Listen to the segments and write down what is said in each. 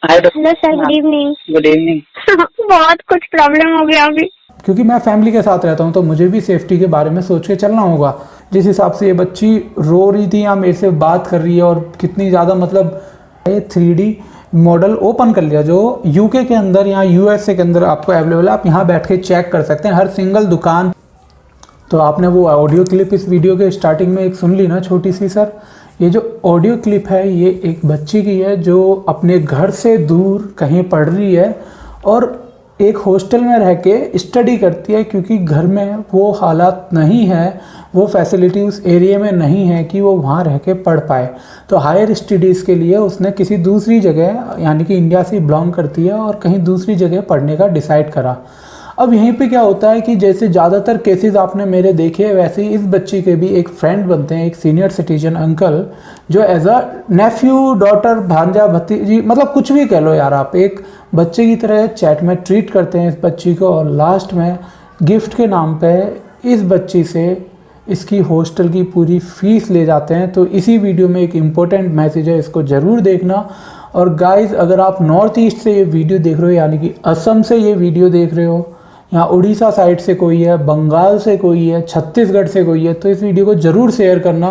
Hello sir, good evening. Good evening. बहुत कुछ problem हो गया अभी। क्योंकि मैं फैमिली के साथ रहता हूँ तो मुझे भी सेफ्टी के बारे में सोच के चलना होगा। जिस हिसाब से ये बच्ची रो रही थी या मेरे से बात कर रही है और कितनी ज़्यादा मतलब 3D मॉडल ओपन कर लिया जो यूके के अंदर या यूएसए के अंदर आपको अवेलेबल है। आप यहाँ बैठ के चेक कर सकते हैं हर सिंगल दुकान। तो आपने वो ऑडियो क्लिप इस वीडियो के स्टार्टिंग में एक सुन ली ना छोटी सी सर। ये जो ऑडियो क्लिप है ये एक बच्ची की है जो अपने घर से दूर कहीं पढ़ रही है और एक हॉस्टल में रह के स्टडी करती है, क्योंकि घर में वो हालात नहीं है, वो फैसिलिटी उस एरिया में नहीं है कि वो वहाँ रह के पढ़ पाए। तो हायर स्टडीज़ के लिए उसने किसी दूसरी जगह, यानी कि इंडिया से बिलोंग करती है और कहीं दूसरी जगह पढ़ने का डिसाइड करा। अब यहीं पे क्या होता है कि जैसे ज़्यादातर केसेस आपने मेरे देखे वैसे ही इस बच्ची के भी एक फ्रेंड बनते हैं, एक सीनियर सिटीजन अंकल जो एज अ नेफ्यू, डॉटर, भांजा, भतीजी, मतलब कुछ भी कह लो यार, आप एक बच्चे की तरह चैट में ट्रीट करते हैं इस बच्ची को और लास्ट में गिफ्ट के नाम पे इस बच्ची से इसकी हॉस्टल की पूरी फीस ले जाते हैं। तो इसी वीडियो में एक इम्पोर्टेंट मैसेज है, इसको ज़रूर देखना। और गाइज़, अगर आप नॉर्थ ईस्ट से ये वीडियो देख रहे हो, यानी कि असम से ये वीडियो देख रहे हो, यहाँ उड़ीसा साइड से कोई है, बंगाल से कोई है, छत्तीसगढ़ से कोई है, तो इस वीडियो को ज़रूर शेयर करना।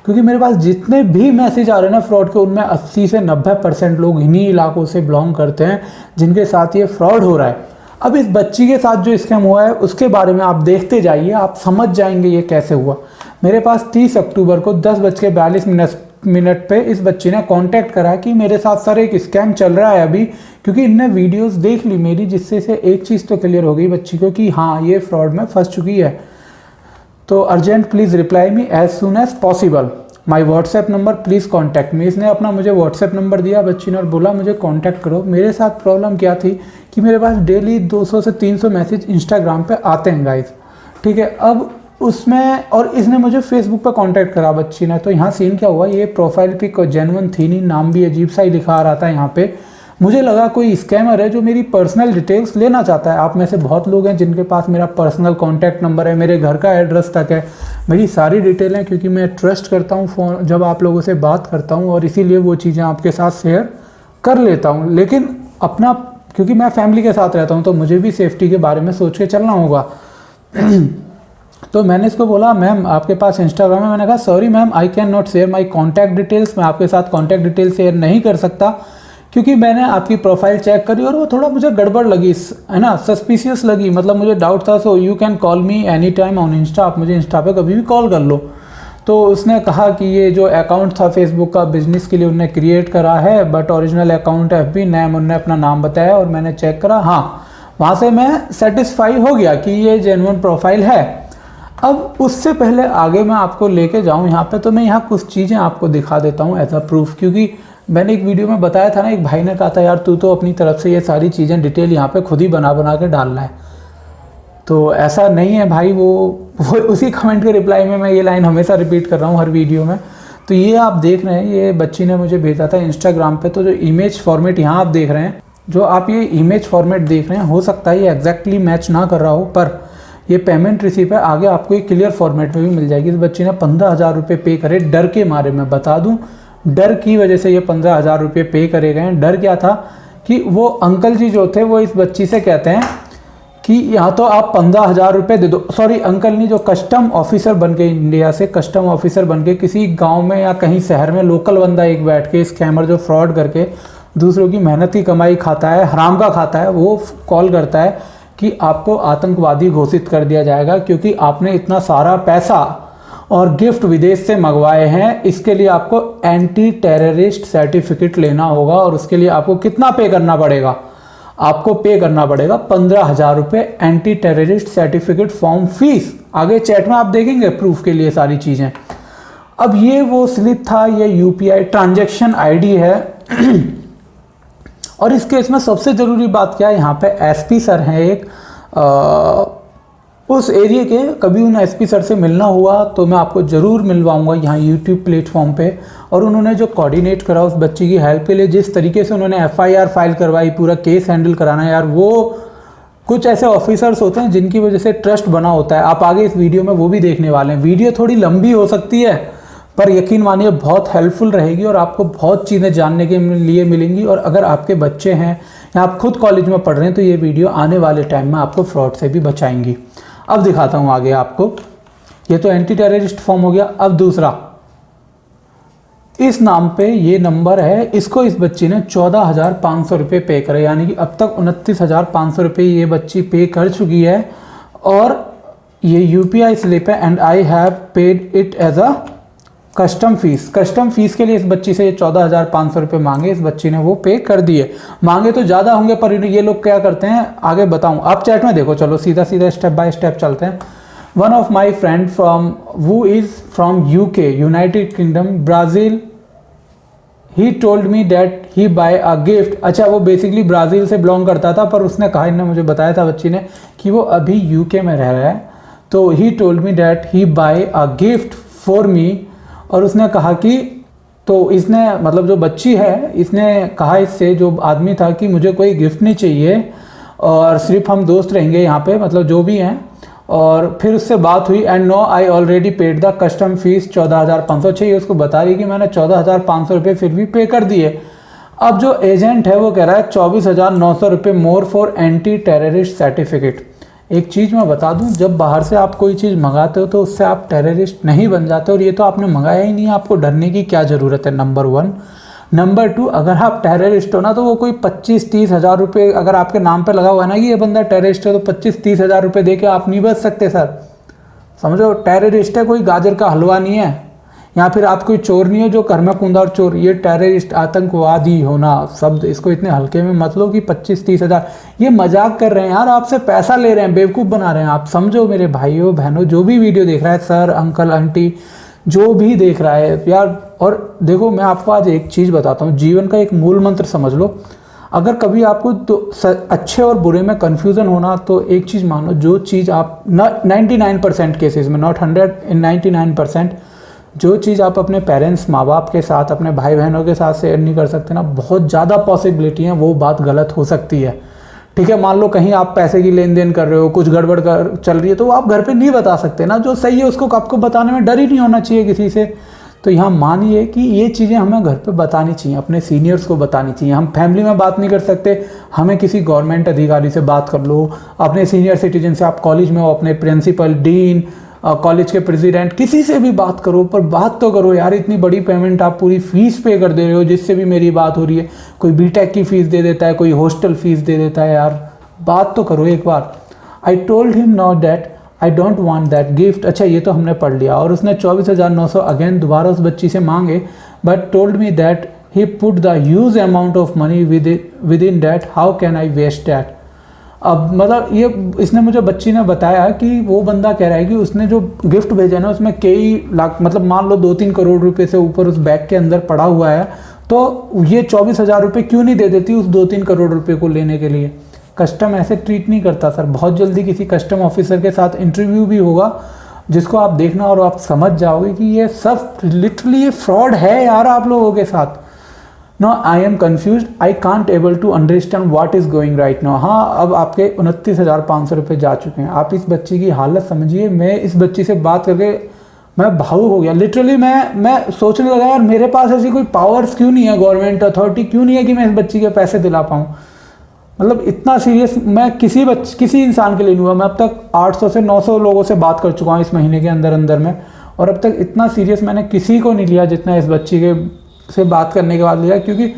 क्योंकि मेरे पास जितने भी मैसेज आ रहे हैं ना फ्रॉड के, उनमें 80 से 90% लोग इन्हीं इलाकों से बिलोंग करते हैं जिनके साथ ये फ्रॉड हो रहा है। अब इस बच्ची के साथ जो स्कैम हुआ है उसके बारे में आप देखते जाइए, आप समझ जाएंगे ये कैसे हुआ। मेरे पास 30 अक्टूबर को 10:42 पे इस बच्ची ने कांटेक्ट करा कि मेरे साथ सर एक स्कैम चल रहा है अभी, क्योंकि इनने वीडियोस देख ली मेरी, जिससे से एक चीज़ तो क्लियर हो गई बच्ची को कि हाँ ये फ्रॉड में फंस चुकी है। तो urgent please reply me as soon as possible, my WhatsApp number please contact me. इसने अपना मुझे व्हाट्सएप नंबर दिया बच्ची ने और बोला मुझे कॉन्टैक्ट करो। मेरे साथ प्रॉब्लम क्या थी कि मेरे पास डेली 200 से 300 मैसेज इंस्टाग्राम पे आते हैं गाइज, ठीक है। अब उसमें और इसने मुझे फेसबुक पे कांटेक्ट करा बच्ची ने। तो यहाँ सीन क्या हुआ, ये प्रोफाइल पिक जेन्युइन थी नहीं, नाम भी अजीब सा ही लिखा आ रहा था यहाँ पे। मुझे लगा कोई स्कैमर है जो मेरी पर्सनल डिटेल्स लेना चाहता है। आप में से बहुत लोग हैं जिनके पास मेरा पर्सनल कॉन्टैक्ट नंबर है, मेरे घर का एड्रेस तक है, मेरी सारी डिटेल हैं, क्योंकि मैं ट्रस्ट करता हूँ फ़ोन जब आप लोगों से बात करता हूँ और इसीलिए वो चीज़ें आपके साथ शेयर कर लेता हूँ। लेकिन अपना, क्योंकि मैं फैमिली के साथ रहता हूँ तो मुझे भी सेफ्टी के बारे में सोच के चलना होगा। तो मैंने इसको बोला मैम आपके पास इंस्टाग्राम है? मैंने कहा sorry ma'am, I can not share my contact details. मैं आपके साथ कॉन्टैक्ट डिटेल्स शेयर नहीं कर सकता, क्योंकि मैंने आपकी प्रोफाइल चेक करी और वो थोड़ा मुझे गड़बड़ लगी, है ना, सस्पिशियस लगी, मतलब मुझे डाउट था। So you can call me any time on Insta, आप मुझे इंस्टा पे कभी भी कॉल कर लो। तो उसने कहा कि ये जो अकाउंट था फेसबुक का बिजनेस के लिए उन्होंने क्रिएट करा है, बट ओरिजिनल अकाउंट है FB नेम, उन्होंने अपना नाम बताया और मैंने चेक करा, हाँ वहाँ से मैं सेटिस्फाई हो गया कि ये जेन्युइन प्रोफाइल है। अब उससे पहले आगे मैं आपको लेके जाऊँ यहाँ पे, तो मैं यहाँ कुछ चीज़ें आपको दिखा देता हूँ एज अ प्रूफ। क्योंकि मैंने एक वीडियो में बताया था ना, एक भाई ने कहा था यार तू तो अपनी तरफ से ये सारी चीज़ें डिटेल यहाँ पे खुद ही बना बना के डालना है। तो ऐसा नहीं है भाई, वो उसी कमेंट के रिप्लाई में मैं ये लाइन हमेशा रिपीट कर रहा हूँ हर वीडियो में। तो ये आप देख रहे हैं, ये बच्ची ने मुझे भेजा था इंस्टाग्राम पे। तो जो इमेज फॉर्मेट यहाँ आप देख रहे हैं, जो आप ये इमेज फॉर्मेट देख रहे हैं, हो सकता है ये एग्जैक्टली मैच ना कर रहा हो, पर ये पेमेंट रिसीप है, आगे आपको एक क्लियर फॉर्मेट में भी मिल जाएगी। इस बच्ची ने 15,000 रुपये पे करे डर के मारे, मैं बता दूँ डर की वजह से ये 15,000 रुपये पे करे गए। डर क्या था कि वो अंकल जी जो थे वो इस बच्ची से कहते हैं कि या तो आप 15,000 रुपये दे दो, सॉरी अंकल नहीं, जो कस्टम ऑफिसर बन के, इंडिया से कस्टम ऑफिसर बन के किसी गांव में या कहीं शहर में लोकल बंदा एक बैठ के, स्कैमर जो फ्रॉड करके दूसरों की मेहनत की कमाई खाता है, हराम का खाता है, वो कॉल करता है कि आपको आतंकवादी घोषित कर दिया जाएगा क्योंकि आपने इतना सारा पैसा और गिफ्ट विदेश से मंगवाए हैं। इसके लिए आपको एंटी टेररिस्ट सर्टिफिकेट लेना होगा और उसके लिए आपको कितना पे करना पड़ेगा? आपको पे करना पड़ेगा 15,000 रुपये anti terrorist certificate form fees. आगे चैट में आप देखेंगे प्रूफ के लिए सारी चीज़ें। अब ये वो स्लिप था, ये UPI ट्रांजैक्शन ID है। और इस केस में सबसे ज़रूरी बात क्या है, यहाँ पे SP सर हैं एक, उस एरिया के। कभी उन SP सर से मिलना हुआ तो मैं आपको ज़रूर मिलवाऊंगा यहाँ YouTube प्लेटफॉर्म पे। और उन्होंने जो कोऑर्डिनेट करा उस बच्ची की हेल्प के लिए, जिस तरीके से उन्होंने FIR फाइल करवाई, पूरा केस हैंडल कराना, यार वो कुछ ऐसे ऑफिसर्स होते हैं जिनकी वजह से ट्रस्ट बना होता है। आप आगे इस वीडियो में वो भी देखने वाले हैं। वीडियो थोड़ी लंबी हो सकती है पर यकीन मानिए बहुत हेल्पफुल रहेगी और आपको बहुत चीज़ें जानने के लिए मिलेंगी। और अगर आपके बच्चे हैं या आप खुद कॉलेज में पढ़ रहे हैं तो ये वीडियो आने वाले टाइम में आपको फ्रॉड से भी बचाएंगी। अब दिखाता हूँ आगे आपको। ये तो एंटी टेररिस्ट फॉर्म हो गया। अब दूसरा, इस नाम पे ये नंबर है, इसको इस बच्ची ने 14,500 रुपये पे करे, यानी कि अब तक 29,500 रुपये ये बच्ची पे कर चुकी है। और ये UPI स्लिप है and I have paid it as a custom fee. Custom fee के लिए इस बच्ची से ये 14,500 रुपये मांगे, इस बच्ची ने वो पे कर दिए। मांगे तो ज़्यादा होंगे पर ये लोग क्या करते हैं आगे बताऊं, आप चैट में देखो। चलो सीधा सीधा स्टेप बाय स्टेप चलते हैं। One of my friend from who is from UK, United Kingdom, Brazil, he told me that he buy a gift. अच्छा, वो बेसिकली ब्राज़ील से बिलोंग करता था, पर उसने कहा, इन्हें मुझे बताया था बच्ची ने कि वो अभी UK में रह रहा है। तो he told me that he buy a gift for me. और उसने कहा कि, तो इसने मतलब जो बच्ची है इसने कहा इससे, जो आदमी था, कि मुझे कोई गिफ्ट नहीं चाहिए और सिर्फ हम दोस्त रहेंगे यहाँ पे, मतलब जो भी हैं। और फिर उससे बात हुई and no I already paid the custom fee 14,500। ये उसको बता रही कि मैंने 14,500 रुपये फिर भी पे कर दिए। अब जो एजेंट है वो कह रहा है 24,900 रुपये more for anti terrorist certificate. एक चीज़ मैं बता दूं, जब बाहर से आप कोई चीज़ मंगाते हो तो उससे आप टेररिस्ट नहीं बन जाते, और ये तो आपने मंगाया ही नहीं, आपको डरने की क्या ज़रूरत है, नंबर 1। नंबर 2, अगर आप टेररिस्ट हो ना तो वो कोई 25-30 हज़ार रुपये अगर आपके नाम पे लगा हुआ है ना कि ये बंदा टेररिस्ट है, तो 25-30 हज़ार रुपये दे के आप नहीं बच सकते सर। समझो, टेररिस्ट है, कोई गाजर का हलवा नहीं है, या फिर आप कोई चोर नहीं हो जो घर में कूदा और चोर। ये टेररिस्ट, आतंकवादी होना शब्द, इसको इतने हल्के में मत लो कि 25-30 हज़ार। ये मजाक कर रहे हैं यार, आपसे पैसा ले रहे हैं, बेवकूफ़ बना रहे हैं। आप समझो मेरे भाइयों बहनों, जो भी वीडियो देख रहा है, सर अंकल आंटी जो भी देख रहा है यार। और देखो, मैं आपको आज एक चीज़ बताता हूँ, जीवन का एक मूल मंत्र समझ लो। अगर कभी आपको तो अच्छे और बुरे में कन्फ्यूज़न होना, तो एक चीज़ मानो, जो चीज़ आप 99% केसेस में, नॉट 100, इन 99%, जो चीज़ आप अपने पेरेंट्स, माँ बाप के साथ, अपने भाई बहनों के साथ शेयर नहीं कर सकते ना, बहुत ज़्यादा पॉसिबिलिटी है वो बात गलत हो सकती है। ठीक है, मान लो कहीं आप पैसे की लेन देन कर रहे हो, कुछ गड़बड़ कर चल रही है, तो वो आप घर पे नहीं बता सकते ना। जो सही है उसको आपको बताने में डर ही नहीं होना चाहिए किसी से। तो यहाँ मानिए कि ये चीज़ें हमें घर पे बतानी चाहिए, अपने सीनियर्स को बतानी चाहिए। हम फैमिली में बात नहीं कर सकते, हमें किसी गवर्नमेंट अधिकारी से बात कर लो, अपने सीनियर सिटीजन से, आप कॉलेज में हो अपने प्रिंसिपल, डीन, कॉलेज के प्रेसिडेंट, किसी से भी बात करो, पर बात तो करो यार। इतनी बड़ी पेमेंट, आप पूरी फीस पे कर दे रहे हो, जिससे भी मेरी बात हो रही है। कोई बीटेक की फ़ीस दे देता है, कोई हॉस्टल फीस दे देता है, यार बात तो करो एक बार। I told him no that I don't want that gift. अच्छा, ये तो हमने पढ़ लिया। और उसने 24,900 अगेन दोबारा उस बच्ची से मांगे, but told me that he put the huge amount of money within that, how can I waste that. अब मतलब ये इसने मुझे, बच्ची ने बताया कि वो बंदा कह रहा है कि उसने जो गिफ्ट भेजा ना उसमें कई लाख, मतलब मान लो 2-3 करोड़ रुपए से ऊपर उस बैग के अंदर पड़ा हुआ है। तो ये 24,000 रुपये क्यों नहीं दे देती उस 2-3 करोड़ रुपए को लेने के लिए। कस्टम ऐसे ट्रीट नहीं करता सर। बहुत जल्दी किसी कस्टम ऑफिसर के साथ इंटरव्यू भी होगा, जिसको आप देखना और आप समझ जाओगे कि ये सब लिटरली फ्रॉड है यार आप लोगों के साथ। No, I am confuse, I can't able to understand what is going right now. हाँ, अब आपके 29,500 रुपये जा चुके हैं। आप इस बच्ची की हालत समझिए। मैं इस बच्ची से बात करके मैं भावुक हो गया लिटरली। मैं सोचने लगा यार, मेरे पास ऐसी कोई पावर्स क्यों नहीं है, गवर्नमेंट अथॉरिटी क्यों नहीं है कि मैं इस बच्ची के पैसे दिला पाऊँ। मतलब इतना सीरियस मैं किसी इंसान के लिए नहीं हुआ। मैं अब तक 800 से 900 लोगों से बात कर चुका हूँ इस महीने के अंदर में, और अब तक इतना सीरियस मैंने किसी को नहीं लिया जितना इस बच्ची के से बात करने के बाद लिया। क्योंकि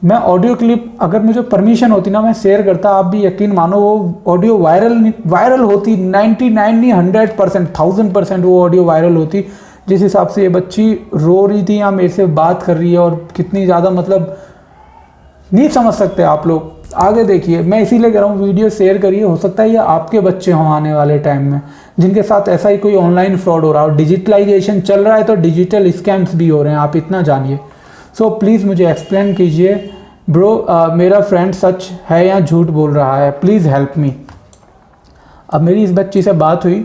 मैं ऑडियो क्लिप, अगर मुझे परमिशन होती ना, मैं शेयर करता। आप भी यकीन मानो, वो ऑडियो वायरल होती 99 नहीं 100%, 1000% वो ऑडियो वायरल होती। जिस हिसाब से ये बच्ची रो रही थी या मेरे से बात कर रही है, और कितनी ज़्यादा, मतलब नहीं समझ सकते आप लोग। आगे देखिए, मैं इसीलिए कह रहा हूँ वीडियो शेयर करिए। हो सकता है ये आपके बच्चे हों आने वाले टाइम में जिनके साथ ऐसा ही कोई ऑनलाइन फ्रॉड हो रहा हो। डिजिटलाइजेशन चल रहा है तो डिजिटल स्कैम्स भी हो रहे हैं, आप इतना जानिए। सो प्लीज़ मुझे एक्सप्लेन कीजिए ब्रो, मेरा फ्रेंड सच है या झूठ बोल रहा है, प्लीज़ हेल्प मी। अब मेरी इस बच्ची से बात हुई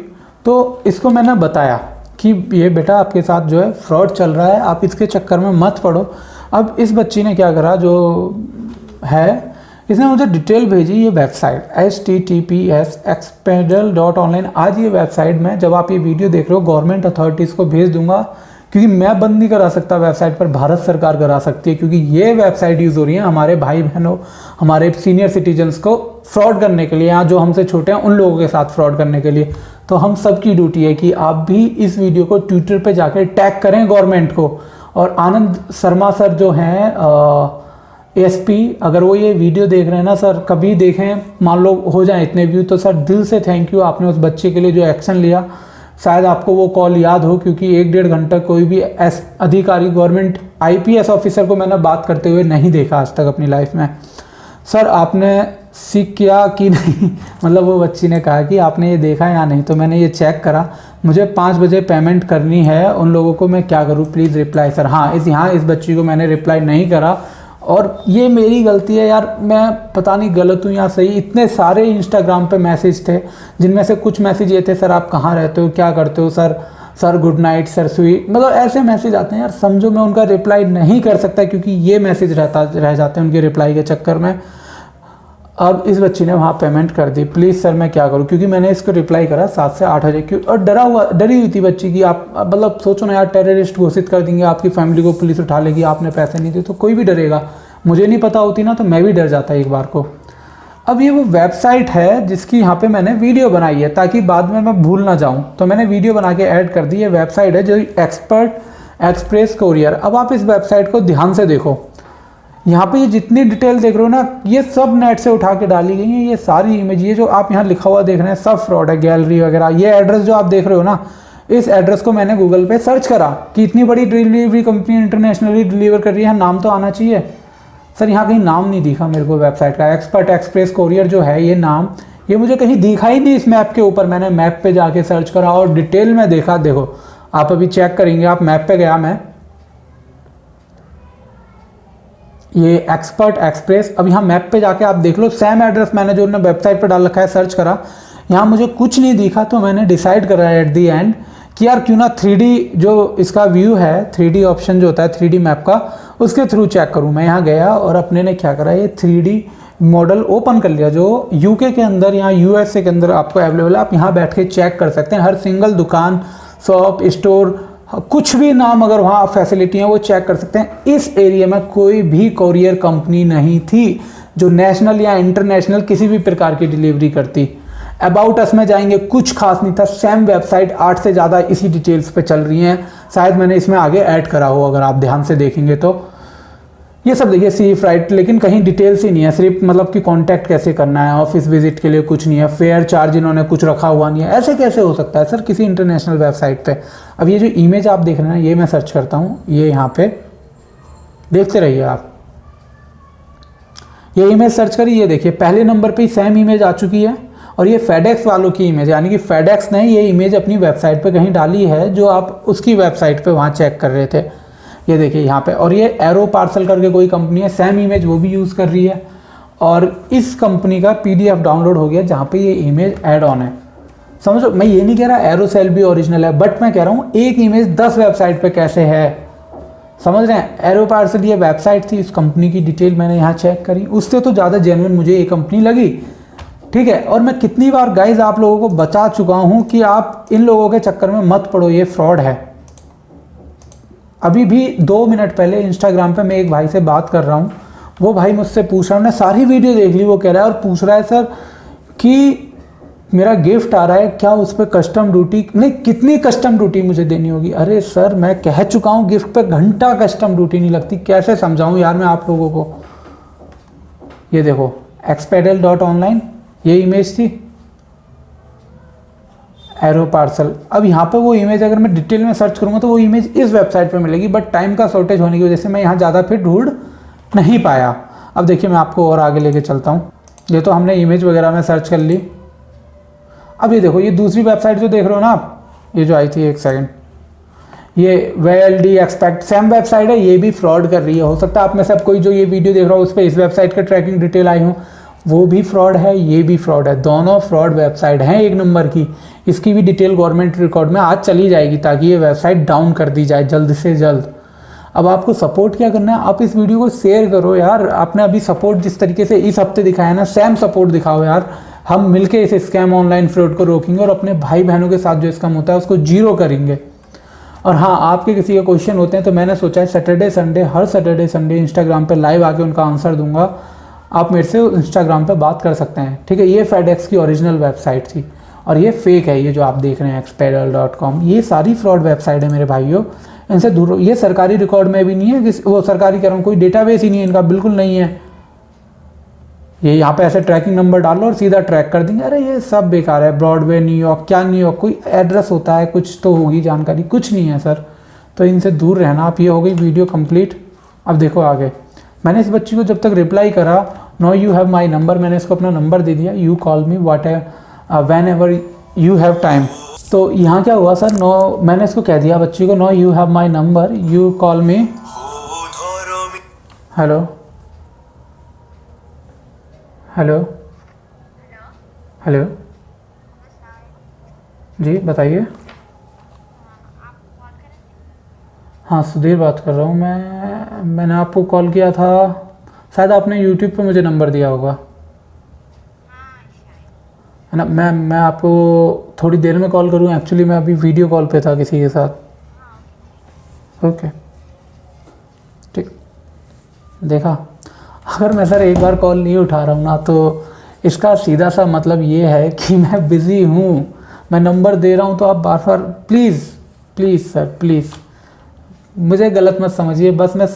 तो इसको मैंने बताया कि ये बेटा आपके साथ जो है फ्रॉड चल रहा है, आप इसके चक्कर में मत पड़ो। अब इस बच्ची ने क्या करा, जो है इसने मुझे डिटेल भेजी। ये वेबसाइट https://expedal.online। आज ये वेबसाइट में, जब आप ये वीडियो देख रहे हो, गवर्नमेंट अथॉरिटीज़ को भेज दूंगा क्योंकि मैं बंद नहीं करा सकता वेबसाइट पर, भारत सरकार करा सकती है, क्योंकि ये वेबसाइट यूज़ हो रही है हमारे भाई बहनों, हमारे सीनियर सिटीजन्स को फ्रॉड करने के लिए, या जो हमसे छोटे हैं उन लोगों के साथ फ्रॉड करने के लिए। तो हम सबकी ड्यूटी है कि आप भी इस वीडियो को ट्विटर पे जाकर टैग करें गवर्नमेंट को। और आनंद शर्मा सर जो हैं एसपी, अगर वो ये वीडियो देख रहे हैं ना सर, कभी देखें, मान लो हो जाए इतने व्यू, तो सर दिल से थैंक यू, आपने उस बच्चे के लिए जो एक्शन लिया। शायद आपको वो कॉल याद हो, क्योंकि 1-1.5 घंटा कोई भी अधिकारी, गवर्नमेंट आईपीएस ऑफिसर को मैंने बात करते हुए नहीं देखा आज तक अपनी लाइफ में। सर आपने सीख किया कि नहीं, मतलब वो बच्ची ने कहा कि आपने ये देखा या नहीं, तो मैंने ये चेक करा, मुझे 5 बजे पेमेंट करनी है, उन लोगों को मैं क्या करूँ, प्लीज़ रिप्लाई सर। हाँ, इस बच्ची को मैंने रिप्लाई नहीं करा, और ये मेरी गलती है यार, मैं पता नहीं गलत हूँ या सही। इतने सारे इंस्टाग्राम पे मैसेज थे, जिनमें से कुछ मैसेज ये थे, सर आप कहाँ रहते हो, क्या करते हो sir good night, sir sweet, मतलब ऐसे मैसेज आते हैं यार, समझो मैं उनका रिप्लाई नहीं कर सकता, क्योंकि ये मैसेज रह जाते हैं उनके रिप्लाई के चक्कर में। अब इस बच्ची ने वहाँ पेमेंट कर दी, प्लीज़ सर मैं क्या करूँ, क्योंकि मैंने इसको रिप्लाई करा 7 से 8 बजे, क्यों, और डरी हुई थी बच्ची कि आप, मतलब सोचो ना यार, टेररिस्ट घोषित कर देंगे, आपकी फैमिली को पुलिस उठा लेगी, आपने पैसे नहीं दिए, तो कोई भी डरेगा। मुझे नहीं पता होती ना, तो मैं भी डर जाता एक बार को। अब ये वो वेबसाइट है जिसकी यहाँ पे मैंने वीडियो बनाई है, ताकि बाद में मैं भूल ना जाऊँ, तो मैंने वीडियो बना के ऐड कर दी। ये वेबसाइट है जो एक्सपर्ट एक्सप्रेस कोरियर। अब आप इस वेबसाइट को ध्यान से देखो, यहाँ पे ये जितनी डिटेल देख रहे हो ना, ये सब नेट से उठा के डाली गई है। ये सारी इमेज, ये जो आप यहाँ लिखा हुआ देख रहे हैं, सब फ्रॉड है, गैलरी वगैरह। ये एड्रेस जो आप देख रहे हो ना, इस एड्रेस को मैंने गूगल पे सर्च करा कि इतनी बड़ी डिलीवरी कंपनी इंटरनेशनली डिलीवर कर रही है, नाम तो आना चाहिए। सर यहाँ कहीं नाम नहीं दिखा मेरे को वेबसाइट का। एक्सपर्ट एक्सप्रेस कोरियर जो है ये नाम, ये मुझे कहीं दिखा ही नहीं इस मैप के ऊपर। मैंने मैप पे जाके सर्च करा और डिटेल में देखा। देखो आप अभी चेक करेंगे, आप मैप पे गया मैं, ये एक्सपर्ट एक्सप्रेस। अब यहाँ मैप पे जाके आप देख लो, सेम एड्रेस मैंने जो उन्होंने वेबसाइट पे डाल रखा है, सर्च करा, यहाँ मुझे कुछ नहीं दिखा। तो मैंने डिसाइड करा एट दी एंड कि यार क्यों ना 3D जो इसका व्यू है, 3D ऑप्शन जो होता है 3D मैप का, उसके थ्रू चेक करूँ। मैं यहाँ गया और अपने ने क्या करा, ये 3D मॉडल ओपन कर लिया, जो यूके के अंदर या यूएसए के अंदर आपको अवेलेबल है। आप यहाँ बैठ के चेक कर सकते हैं, हर सिंगल दुकान, शॉप, स्टोर, कुछ भी नाम अगर वहाँ फैसिलिटी है वो चेक कर सकते हैं। इस एरिया में कोई भी कोरियर कंपनी नहीं थी जो नेशनल या इंटरनेशनल किसी भी प्रकार की डिलीवरी करती। अबाउट अस में जाएंगे, कुछ खास नहीं था। सेम वेबसाइट 8 से ज़्यादा इसी डिटेल्स पे चल रही हैं। शायद मैंने इसमें आगे ऐड करा हो, अगर आप ध्यान से देखेंगे तो। ये सब देखिए सी फ्राइट, लेकिन कहीं डिटेल्स ही नहीं है, सिर्फ मतलब कि कांटेक्ट कैसे करना है, ऑफिस विजिट के लिए कुछ नहीं है, फेयर चार्ज इन्होंने कुछ रखा हुआ नहीं है। ऐसे कैसे हो सकता है सर किसी इंटरनेशनल वेबसाइट पे। अब ये जो इमेज आप देख रहे हैं, ये मैं सर्च करता हूँ, ये यहाँ पे देखते रहिए आप। ये इमेज सर्च करिए, ये देखिए पहले नंबर पे ही सेम इमेज आ चुकी है, और ये फेडेक्स वालों की इमेज, यानी कि फेडेक्स ने ये इमेज अपनी वेबसाइट पे कहीं डाली है, जो आप उसकी वेबसाइट पे वहाँ चेक कर रहे थे। ये देखिए यहाँ पे, और ये एरो पार्सल करके कोई कंपनी है, सेम इमेज वो भी यूज़ कर रही है। और इस कंपनी का PDF डाउनलोड हो गया जहाँ पे ये इमेज ऐड ऑन है। समझो, मैं ये नहीं कह रहा एरोसेल भी ओरिजिनल है, बट मैं कह रहा हूँ एक इमेज 10 वेबसाइट पे कैसे है, समझ रहे हैं। एरो पार्सल ये वेबसाइट थी, इस कंपनी की डिटेल मैंने यहाँ चेक करी, उससे तो ज़्यादा जेन्युइन मुझे ये कंपनी लगी, ठीक है। और मैं कितनी बार गाइज आप लोगों को बता चुका हूँ कि आप इन लोगों के चक्कर में मत पड़ो, ये फ्रॉड है। अभी भी 2 मिनट पहले इंस्टाग्राम पे मैं एक भाई से बात कर रहा हूँ, वो भाई मुझसे पूछ रहा है, मैंने सारी वीडियो देख ली, वो कह रहा है और पूछ रहा है सर कि मेरा गिफ्ट आ रहा है, क्या उस पर कस्टम ड्यूटी, नहीं कितनी कस्टम ड्यूटी मुझे देनी होगी। अरे सर मैं कह चुका हूँ गिफ्ट पे घंटा कस्टम ड्यूटी नहीं लगती, कैसे समझाऊँ यार मैं आप लोगों को। ये देखो expedal.online, ये इमेज थी एरो पार्सल। अब यहाँ पे वो इमेज अगर मैं डिटेल में सर्च करूँगा तो वो इमेज इस वेबसाइट पे मिलेगी, बट टाइम का शॉर्टेज होने की वजह से मैं यहाँ ज़्यादा फिर ढूंढ नहीं पाया। अब देखिए मैं आपको और आगे लेके चलता हूँ। ये तो हमने इमेज वगैरह में सर्च कर ली। अब ये देखो, ये दूसरी वेबसाइट जो देख रहे हो ना आप, ये जो आई थी, एक सेकेंड, ये VLD एक्सपेक्ट, सेम वेबसाइट है, ये भी फ्रॉड कर रही है। हो सकता है आप में से कोई जो ये वीडियो देख रहा हो उस पर इस वेबसाइट का ट्रैकिंग डिटेल आई हो, वो भी फ्रॉड है, ये भी फ्रॉड है, दोनों फ्रॉड वेबसाइट हैं एक नंबर की। इसकी भी डिटेल गवर्नमेंट रिकॉर्ड में आज चली जाएगी ताकि ये वेबसाइट डाउन कर दी जाए जल्द से जल्द। अब आपको सपोर्ट क्या करना है, आप इस वीडियो को शेयर करो यार। आपने अभी सपोर्ट जिस तरीके से इस हफ्ते दिखाया ना, सेम सपोर्ट दिखाओ यार। हम मिलके इस स्कैम ऑनलाइन फ्रॉड को रोकेंगे और अपने भाई बहनों के साथ जो स्कैम होता है उसको जीरो करेंगे। और हाँ, आपके किसी के क्वेश्चन होते हैं तो मैंने सोचा है सैटरडे संडे, हर सैटरडे संडे इंस्टाग्राम पे लाइव आके उनका आंसर दूंगा। आप मेरे से इंस्टाग्राम पे बात कर सकते हैं, ठीक है। ये फेडेक्स की ओरिजिनल वेबसाइट थी और ये फेक है, ये जो आप देख रहे हैं expedal.com, ये सारी फ्रॉड वेबसाइट है मेरे भाइयों, इनसे दूर रहो। ये सरकारी रिकॉर्ड में भी नहीं है, वो सरकारी कह रहा हूँ, कोई डेटाबेस ही नहीं है इनका, बिल्कुल नहीं है। ये यहाँ पे ऐसे ट्रैकिंग नंबर डालो और सीधा ट्रैक कर देंगे। अरे ये सब बेकार है। ब्रॉडवे न्यूयॉर्क, क्या न्यूयॉर्क, कोई एड्रेस होता है, कुछ तो होगी जानकारी, कुछ नहीं है सर। तो इनसे दूर रहना आप। ये हो गई वीडियो कंप्लीट। अब देखो आगे, मैंने इस बच्ची को जब तक रिप्लाई करा, no you have my number, मैंने इसको अपना नंबर दे दिया, you call me what whenever you have time. तो यहाँ क्या हुआ सर, नो, मैंने इसको कह दिया बच्ची को, no you have my number, you call me. Hello hello hello, जी बताइए। हाँ, सुधीर बात कर रहा हूँ मैंने आपको कॉल किया था, शायद आपने यूट्यूब पे मुझे नंबर दिया होगा, है ना। मैं आपको थोड़ी देर में कॉल करूँ, एक्चुअली मैं अभी वीडियो कॉल पे था किसी के साथ। ओके ठीक, देखा। अगर मैं सर एक बार कॉल नहीं उठा रहा हूँ ना, तो इसका सीधा सा मतलब ये है कि मैं बिज़ी हूँ। मैं नंबर दे रहा हूँ तो आप बार बार प्लीज़ प्लीज़ सर प्लीज़ मुझे गलत मत समझिए। बस मैं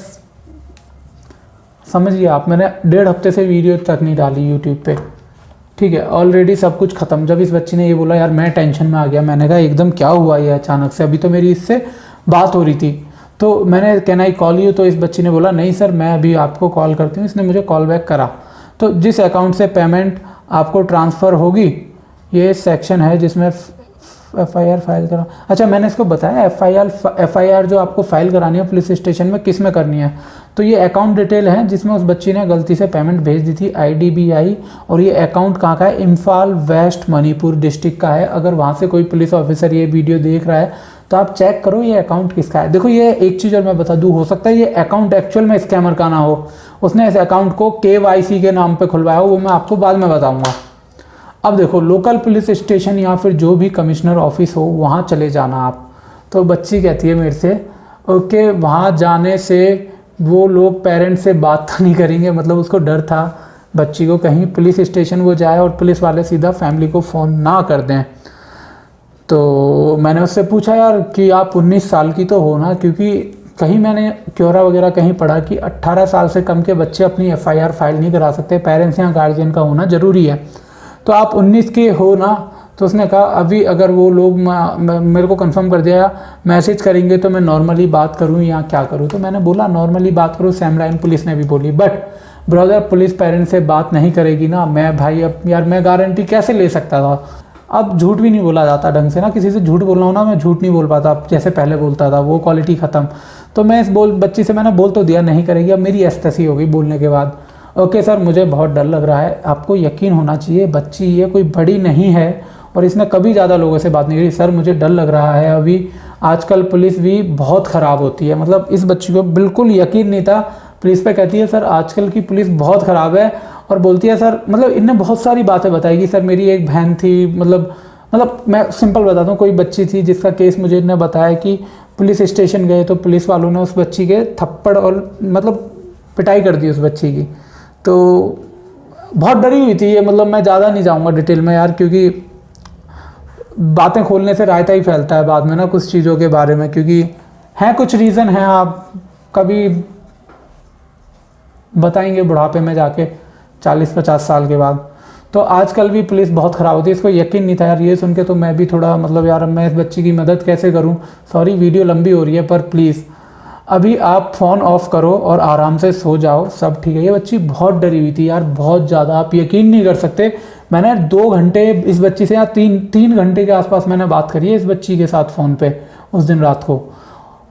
समझिए आप, मैंने 1.5 हफ्ते से वीडियो तक नहीं डाली यूट्यूब पे, ठीक है। ऑलरेडी सब कुछ ख़त्म। जब इस बच्ची ने ये बोला यार मैं टेंशन में आ गया, मैंने कहा एकदम क्या हुआ ये अचानक से, अभी तो मेरी इससे बात हो रही थी। तो मैंने कैन आई कॉल यू, तो इस बच्ची ने बोला नहीं सर मैं अभी आपको कॉल करती हूँ। इसने मुझे कॉल बैक करा। तो जिस अकाउंट से पेमेंट आपको ट्रांसफ़र होगी, ये सेक्शन है जिसमें FIR फाइल करा। अच्छा, मैंने इसको बताया FIR जो आपको फाइल करानी है पुलिस स्टेशन में, किस में करनी है। तो ये अकाउंट डिटेल है जिसमें उस बच्ची ने गलती से पेमेंट भेज दी थी IDBI, और ये अकाउंट कहाँ का है, इम्फाल वेस्ट मणिपुर डिस्ट्रिक्ट का है। अगर वहाँ से कोई पुलिस ऑफिसर ये वीडियो देख रहा है तो आप चेक करो ये अकाउंट किसका है। देखो ये एक चीज़ और मैं बता दूँ, हो सकता है ये अकाउंट एक्चुअल में स्कैमर का ना हो, उसने इस अकाउंट को KYC के नाम पे खुलवाया हो, वो मैं आपको बाद में बताऊंगा। अब देखो, लोकल पुलिस स्टेशन या फिर जो भी कमिश्नर ऑफिस हो वहाँ चले जाना आप। तो बच्ची कहती है मेरे से, ओके वहाँ जाने से वो लोग पेरेंट्स से बात तो नहीं करेंगे, मतलब उसको डर था बच्ची को कहीं पुलिस स्टेशन वो जाए और पुलिस वाले सीधा फैमिली को फ़ोन ना कर दें। तो मैंने उससे पूछा यार कि आप 19 साल की तो हो ना, क्योंकि कहीं मैंने क्योरा वगैरह कहीं पढ़ा कि 18 साल से कम के बच्चे अपनी FIR फाइल नहीं करा सकते, पेरेंट्स या गार्जियन का होना ज़रूरी है। तो आप 19 के हो ना। तो उसने कहा अभी अगर वो लोग मेरे को कंफर्म कर दिया, मैसेज करेंगे तो मैं नॉर्मली बात करूं या क्या करूं। तो मैंने बोला नॉर्मली बात करो, सैम लाइन पुलिस ने भी बोली, बट ब्रदर पुलिस पेरेंट्स से बात नहीं करेगी ना। मैं भाई अब यार मैं गारंटी कैसे ले सकता था। अब झूठ भी नहीं बोला जाता ढंग से ना, किसी से झूठ बोलना हो ना, मैं झूठ नहीं बोल पाता जैसे पहले बोलता था, वो क्वालिटी ख़त्म। तो मैं इस बच्ची से मैंने बोल तो दिया नहीं करेगी। अब मेरी एस्तसी हो गई बोलने के बाद। ओके सर मुझे बहुत डर लग रहा है, आपको यकीन होना चाहिए बच्ची ये कोई बड़ी नहीं है और इसने कभी ज़्यादा लोगों से बात नहीं करी। सर मुझे डर लग रहा है, अभी आजकल पुलिस भी बहुत ख़राब होती है। मतलब इस बच्ची को बिल्कुल यकीन नहीं था। पुलिस पे कहती है सर आजकल की पुलिस बहुत ख़राब है, और बोलती है सर, मतलब इनने बहुत सारी बातें बताई कि सर मेरी एक बहन थी, मतलब मैं सिंपल बताता हूँ, कोई बच्ची थी जिसका केस मुझे इन्होंने बताया कि पुलिस स्टेशन गए तो पुलिस वालों ने उस बच्ची के थप्पड़ और मतलब पिटाई कर दी उस बच्ची की। तो बहुत डरी हुई थी ये, मतलब मैं ज़्यादा नहीं जाऊँगा डिटेल में यार, क्योंकि बातें खोलने से रायता ही फैलता है बाद में ना कुछ चीज़ों के बारे में, क्योंकि हैं कुछ रीज़न हैं, आप कभी बताएंगे बुढ़ापे में जाके 40-50 साल के बाद। तो आजकल भी पुलिस बहुत ख़राब होती है, इसको यकीन नहीं था यार। ये सुन के तो मैं भी थोड़ा मतलब यार मैं इस बच्ची की मदद कैसे करूं। सॉरी वीडियो लंबी हो रही है, पर प्लीज़ अभी आप फ़ोन ऑफ करो और आराम से सो जाओ, सब ठीक है। ये बच्ची बहुत डरी हुई थी यार, बहुत ज़्यादा, आप यकीन नहीं कर सकते। मैंने 2 घंटे इस बच्ची से, या 3 घंटे के आसपास मैंने बात करी है इस बच्ची के साथ फ़ोन पे उस दिन रात को।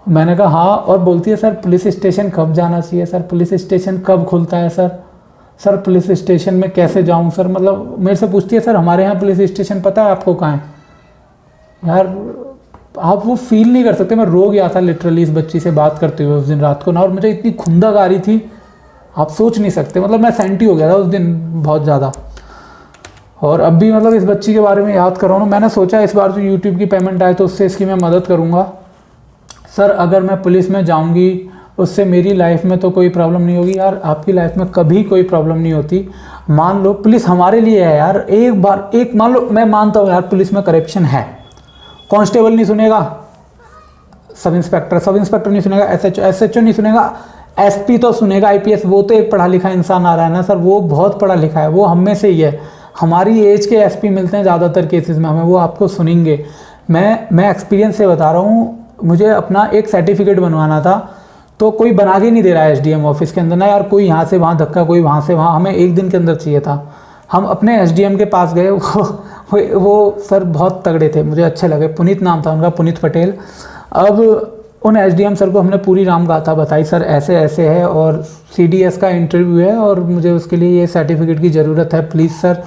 मैंने कहा हाँ, और बोलती है सर पुलिस स्टेशन कब जाना चाहिए, सर पुलिस स्टेशन कब खुलता है, सर पुलिस स्टेशन में कैसे जाऊं सर। मतलब मेरे से पूछती है सर हमारे यहाँ पुलिस स्टेशन पता है आपको कहाँ है। यार आप वो फील नहीं कर सकते, मैं रो गया था लिटरली इस बच्ची से बात करते हुए उस दिन रात को ना, और मुझे इतनी खुंदक आ रही थी आप सोच नहीं सकते। मतलब मैं सेंटी हो गया था उस दिन बहुत ज़्यादा। और अब भी मतलब इस बच्ची के बारे में याद कर रहा हूँ ना, मैंने सोचा इस बार जो यूट्यूब की पेमेंट आए तो उससे इसकी मैं मदद करूँगा। सर अगर मैं पुलिस में जाऊंगी उससे मेरी लाइफ में तो कोई प्रॉब्लम नहीं होगी। यार आपकी लाइफ में कभी कोई प्रॉब्लम नहीं होती। मान लो पुलिस हमारे लिए है यार, एक बार एक मान लो, मैं मानता हूँ यार पुलिस में करप्शन है, कांस्टेबल नहीं सुनेगा, सब इंस्पेक्टर नहीं सुनेगा, एसएचओ नहीं सुनेगा, एसपी तो सुनेगा, आईपीएस, वो तो एक पढ़ा लिखा इंसान आ रहा है ना सर, वो बहुत पढ़ा लिखा है, वो हम में से ही है। हमारी एज के एसपी मिलते हैं ज़्यादातर केसेस में हमें, वो आपको सुनेंगे। मैं एक्सपीरियंस से बता रहा हूँ, मुझे अपना एक सर्टिफिकेट बनवाना था तो कोई बना के नहीं दे रहा है एसडीएम ऑफिस के अंदर ना यार, कोई यहाँ से वहाँ धक्का, कोई वहाँ से वहाँ, हमें एक दिन के अंदर चाहिए था। हम अपने एसडीएम के पास गए, वो सर बहुत तगड़े थे, मुझे अच्छे लगे, पुनीत नाम था उनका, पुनीत पटेल। अब उन एसडीएम सर को हमने पूरी राम गाथा बताई, सर ऐसे ऐसे है और सीडीएस का इंटरव्यू है और मुझे उसके लिए ये सर्टिफिकेट की ज़रूरत है, प्लीज़ सर।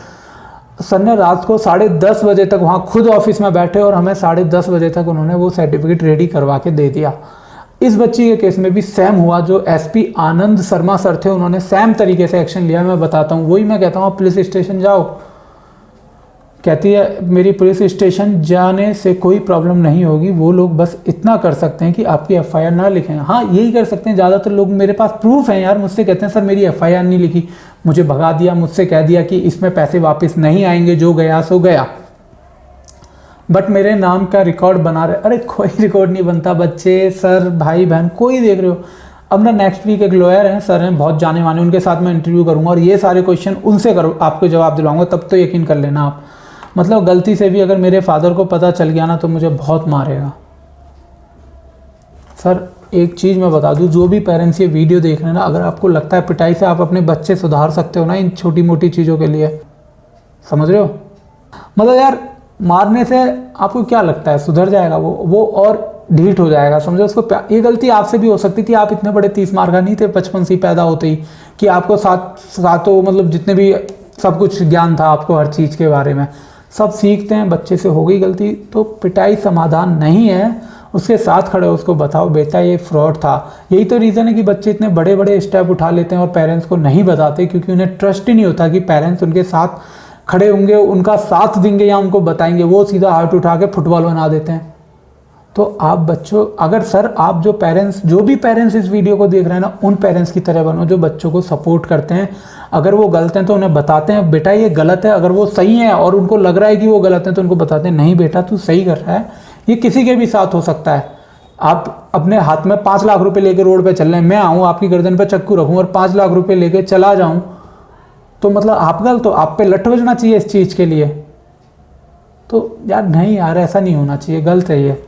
सर ने रात को 10:30 बजे तक वहाँ खुद ऑफिस में बैठे और हमें 10:30 बजे तक उन्होंने वो सर्टिफिकेट रेडी करवा के दे दिया। इस बच्ची के केस में भी सेम हुआ, जो एसपी आनंद शर्मा सर थे उन्होंने सेम तरीके से एक्शन लिया। मैं बताता हूँ, वही मैं कहता हूँ पुलिस स्टेशन जाओ, कहती है मेरी पुलिस स्टेशन जाने से कोई प्रॉब्लम नहीं होगी, वो लोग बस इतना कर सकते हैं कि आपकी एफआईआर ना लिखें। हाँ यही कर सकते हैं, ज़्यादातर लोग, मेरे पास प्रूफ है यार, मुझसे कहते हैं सर मेरी एफआईआर नहीं लिखी, मुझे भगा दिया, मुझसे कह दिया कि इसमें पैसे वापस नहीं आएंगे, जो गया सो गया, बट मेरे नाम का रिकॉर्ड बना रहे। अरे कोई रिकॉर्ड नहीं बनता बच्चे, सर भाई बहन कोई देख रहे हो। अब ना नेक्स्ट वीक एक लॉयर हैं, सर हैं बहुत जाने माने, उनके साथ मैं इंटरव्यू करूंगा और ये सारे क्वेश्चन उनसे आपको जवाब दिलाऊंगा, तब तो यकीन कर लेना आप। मतलब गलती से भी अगर मेरे फादर को पता चल गया ना तो मुझे बहुत मारेगा। सर एक चीज़ मैं बता दूं, जो भी पेरेंट्स ये वीडियो देख रहे हैं ना, अगर आपको लगता है पिटाई से आप अपने बच्चे सुधार सकते हो ना इन छोटी मोटी चीज़ों के लिए, समझ रहे हो, मतलब यार मारने से आपको क्या लगता है सुधर जाएगा वो और ढीठ हो जाएगा, समझो उसको। ये गलती आपसे भी हो सकती थी, आप इतने बड़े 30 मार का नहीं थे बचपन से ही पैदा होते ही कि आपको सातों मतलब जितने भी सब कुछ ज्ञान था आपको हर चीज़ के बारे में, सब सीखते हैं। बच्चे से हो गई गलती तो पिटाई समाधान नहीं है, उसके साथ खड़े हो, उसको बताओ बेटा ये फ्रॉड था। यही तो रीज़न है कि बच्चे इतने बड़े बड़े स्टेप उठा लेते हैं और पेरेंट्स को नहीं बताते, क्योंकि उन्हें ट्रस्ट ही नहीं होता कि पेरेंट्स उनके साथ खड़े होंगे, उनका साथ देंगे या उनको बताएंगे। वो सीधा हाथ उठा के फुटबॉल बना देते हैं। तो आप बच्चों, अगर सर आप जो भी पेरेंट्स इस वीडियो को देख रहे हैं ना, उन पेरेंट्स की तरह बनो जो बच्चों को सपोर्ट करते हैं। अगर वो गलत हैं तो उन्हें बताते हैं बेटा ये गलत है, अगर वो सही है और उनको लग रहा है कि वो गलत है तो उनको बताते हैं नहीं बेटा तू सही कर रहा है। ये किसी के भी साथ हो सकता है। आप अपने हाथ में 5 लाख रुपए लेके रोड पे चल रहे हैं, मैं आऊँ आपकी गर्दन पे चक्कू रखूँ और 5 लाख रुपए लेके चला जाऊँ, तो मतलब आप गलत, तो आप पे लठ बजना चाहिए इस चीज़ के लिए। तो यार नहीं यार ऐसा नहीं होना चाहिए, गलत है ये।